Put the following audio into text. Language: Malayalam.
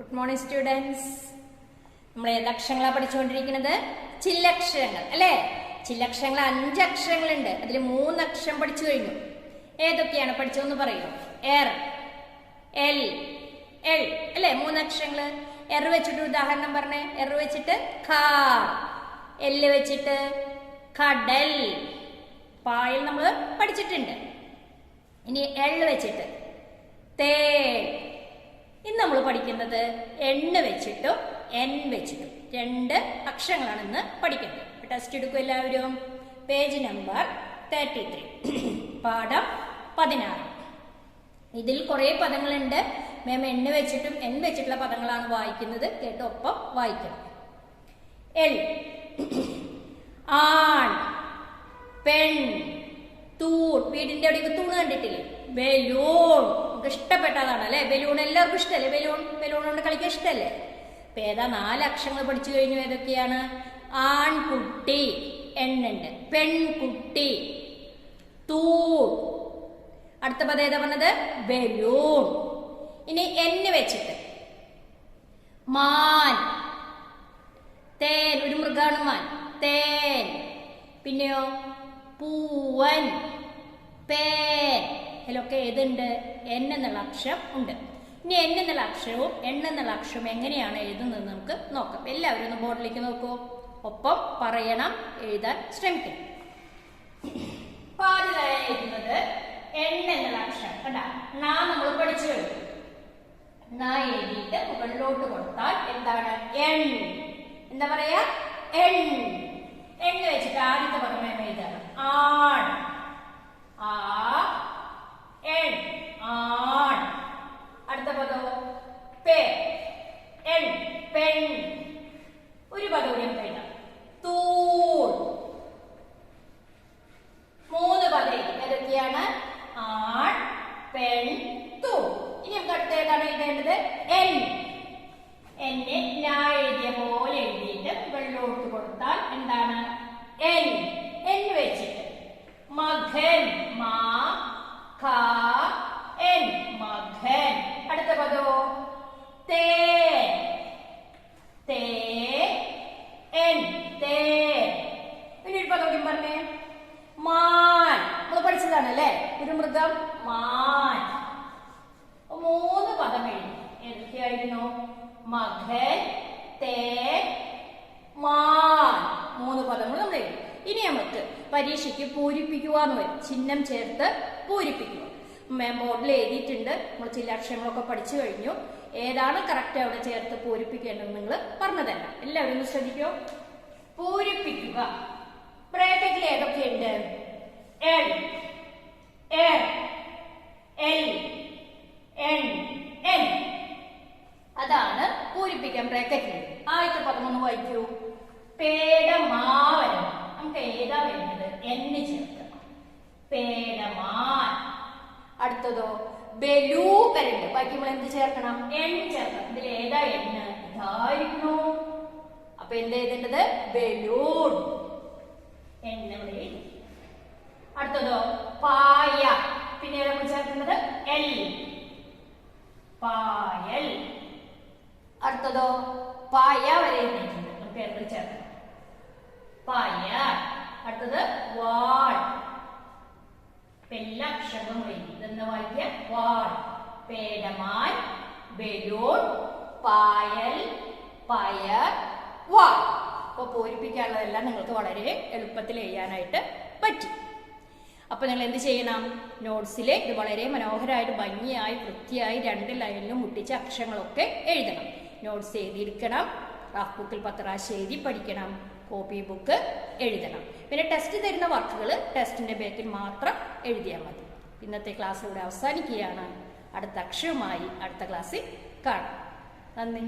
Good morning students. നമ്മൾ ഏതക്ഷരങ്ങളാണ് പഠിച്ചുകൊണ്ടിരിക്കുന്നത്? ചില്ലക്ഷരങ്ങൾ അല്ലേ? ചില്ലക്ഷരങ്ങൾ 5 അക്ഷരങ്ങളുണ്ട്. അതിൽ 3 അക്ഷരം പഠിച്ചു കഴിഞ്ഞു. ഏതൊക്കെയാണ് പഠിച്ചതെന്ന് പറയൂ. എർ, എൽ, എൽ അല്ലേ? 3 അക്ഷരങ്ങള്. എർ വെച്ചിട്ട് ഉദാഹരണം പറഞ്ഞേ. എർ വെച്ചിട്ട് കാർ, എല്ല് വെച്ചിട്ട് കടൽ, പായൽ നമ്മൾ പഠിച്ചിട്ടുണ്ട്. ഇനി എൾ വെച്ചിട്ട് തേൻ. ഇന്ന് നമ്മൾ പഠിക്കുന്നത് എണ്ണ് വെച്ചിട്ടും എൻ വെച്ചിട്ടും 2 അക്ഷരങ്ങളാണ് ഇന്ന് പഠിക്കുന്നത്. ടെസ്റ്റ് എടുക്കും എല്ലാവരും. പേജ് നമ്പർ 33, പാഠം 16. ഇതിൽ കുറെ പദങ്ങളുണ്ട്. മാം എണ്ണ് വെച്ചിട്ടും എൻ വെച്ചിട്ടുള്ള പദങ്ങളാണ് വായിക്കുന്നത്. കേട്ട് ഒപ്പം വായിക്കണം. എൽ, ആൺ, പെൺ, തൂൺ. വീടിന്റെ അവിടേക്ക് തൂണ് കണ്ടിട്ടില്ലേ? ബലൂൺ. നമുക്ക് ഇഷ്ടപ്പെട്ടതാണ് അല്ലെ? ബലൂൺ എല്ലാവർക്കും ഇഷ്ടമല്ലേ? ബലൂൺ കൊണ്ട് കളിക്കാൻ ഇഷ്ടമല്ലേ? അപ്പൊ ഏതാ 4 അക്ഷരങ്ങൾ പഠിച്ചു കഴിഞ്ഞു. ഏതൊക്കെയാണ്? ആൺകുട്ടി, എണ്ണുണ്ട്. പെൺകുട്ടി, തൂൺ. അടുത്ത പദം ഏതാ പറഞ്ഞത്? ബലൂൺ. ഇനി എന്ന് വെച്ചിട്ട് മാൻ, തേൻ. ഒരു മൃഗാണ് മാൻ, തേൻ. പിന്നെയോ പൂവൻ, പേൻ. ഇതിലൊക്കെ ഏതുണ്ട്? എൻ എന്നുള്ള അക്ഷരം ഉണ്ട്. ഇനി എൻ എന്നുള്ള അക്ഷരവും എണ്ണ എന്നുള്ള അക്ഷരവും എങ്ങനെയാണ് എഴുതുന്നത് നമുക്ക് നോക്കാം. എല്ലാവരും ഒന്ന് ബോർഡിലേക്ക് നോക്കൂ. ഒപ്പം പറയണം, എഴുതാൻ ശ്രമിക്കണം. ആദ്യമായി എഴുതുന്നത് എണ്ണ എന്നുള്ള അക്ഷരം കണ്ട. നാ നമ്മൾ പഠിച്ചു കഴിഞ്ഞു. നാ എഴുതിയിട്ട് മുകളിലോട്ട് കൊടുത്താൽ എന്താണ്? എൺ. എന്താ പറയാ? എൺ. എണ്ണ വെച്ചിട്ട് ആദ്യത്തെ പദം എഴുതാണ് ആൺ. ആ എൺ, ആൺ. അടുത്ത പദമോ പേ, എൺ, പെൺ. ഒരു പദം കൂടി എഴുതാം, തൂൺ. 3 പദം ഏതൊക്കെയാണ്? ആൺ, പെൺ, തൂൺ. ഇനി നമുക്ക് അടുത്ത ഏതാണ് എഴുതേണ്ടത്? എൻ. എന്നെ ഞാൻ എഴുതിയ പോലെ എഴുതിയിട്ട് മുകളിലോട്ട് കൊടുത്താൽ എന്താണ്? എൻ. എൻ വെച്ചിട്ട് മകൻ, മാ ഖ എൻ, മകൻ. അടുത്ത പദോ തേ, തേ എൻ, തേ. പിന്നെ ഒരു പദം കൂടി പറഞ്ഞേ. മാൻ. നമ്മൾ പഠിച്ചതാണ് അല്ലേ? ഒരു മൃഗം, മാൻ. 3 പദം എഴുതി. ഏതൊക്കെയായിരുന്നു? മകൻ, തേൻ, മാൻ. 3 പദങ്ങൾ നമ്മൾ എഴുതി. ഇനി നമുക്ക് പരീക്ഷയ്ക്ക് പൂരിപ്പിക്കുക എന്ന് വരും. ചിഹ്നം ചേർത്ത് പൂരിപ്പിക്കുക. ബോർഡിൽ എഴുതിയിട്ടുണ്ട്. നമ്മൾ ചില അക്ഷരങ്ങളൊക്കെ പഠിച്ചു കഴിഞ്ഞു. ഏതാണ് കറക്റ്റ് അവിടെ ചേർത്ത് പൂരിപ്പിക്കേണ്ടത് നിങ്ങൾ പറഞ്ഞതല്ല. എല്ലാവരും ഒന്ന് ശ്രദ്ധിക്കോ. പൂരിപ്പിക്കുക. ബ്രാക്കറ്റിൽ ഏതൊക്കെയുണ്ട്? എൽ, എർ, എൽ, എൻ, എൻ. അതാണ് പൂരിപ്പിക്കാൻ ബ്രാക്കറ്റിൽ. ആദ്യത്തെ പദം ഒന്ന് വായിക്കൂ. പേടമാവൻ. നമുക്ക് ഏതാ വേണ്ടത്? എന്ന് ചേർക്കണം. പേടമാൻ. അടുത്തതോ ബലൂ വരണ്ട്. ബാക്കി നമ്മൾ എന്ത് ചേർക്കണം? എൺ ചേർക്കണം. ഇതിൽ ഏതാ എണ്ണ്? ഇതായിരുന്നു. അപ്പൊ എന്ത് എഴുതേണ്ടത്? ബലൂൺ. എണ്ണ. അടുത്തതോ പായ. പിന്നെ നമ്മൾ ചേർക്കുന്നത് എൽ, പായൽ. അടുത്തതോ പായ വരെ എഴുതിയിട്ടുണ്ട്. നമുക്ക് എത്ര ചേർക്കണം? പായ. അടുത്തത് വാൾ. എല്ലാ അക്ഷരങ്ങളും എഴുതി. ഇതെന്താ വായിക്കുക? വാൾ. പേടമാൻ, ബലൂൺ, പായൽ, പയർ, വാൾ. അപ്പൊ പൂരിപ്പിക്കാനുള്ളതെല്ലാം നിങ്ങൾക്ക് വളരെ എളുപ്പത്തിൽ എഴുതാനായിട്ട് പറ്റി. അപ്പൊ നിങ്ങൾ എന്ത് ചെയ്യണം? നോട്ട്സിൽ ഇത് വളരെ മനോഹരമായിട്ട് ഭംഗിയായി വൃത്തിയായി 2 ലൈനിലും മുട്ടിച്ച അക്ഷരങ്ങളൊക്കെ എഴുതണം. നോട്ട്സ് എഴുതിയെടുക്കണം. റഫ് ബുക്കിൽ 10 പ്രാവശ്യം എഴുതി പഠിക്കണം. കോപ്പി ബുക്ക് എഴുതണം. പിന്നെ ടെസ്റ്റ് തരുന്ന വർക്കുകൾ ടെസ്റ്റിന്റെ ബാക്കിൽ മാത്രം എഴുതിയാൽ മതി. ഇന്നത്തെ ക്ലാസ് ഇവിടെ അവസാനിക്കുകയാണ്. അടുത്ത അക്ഷരവുമായി അടുത്ത ക്ലാസ്സിൽ കാണാം. നന്ദി.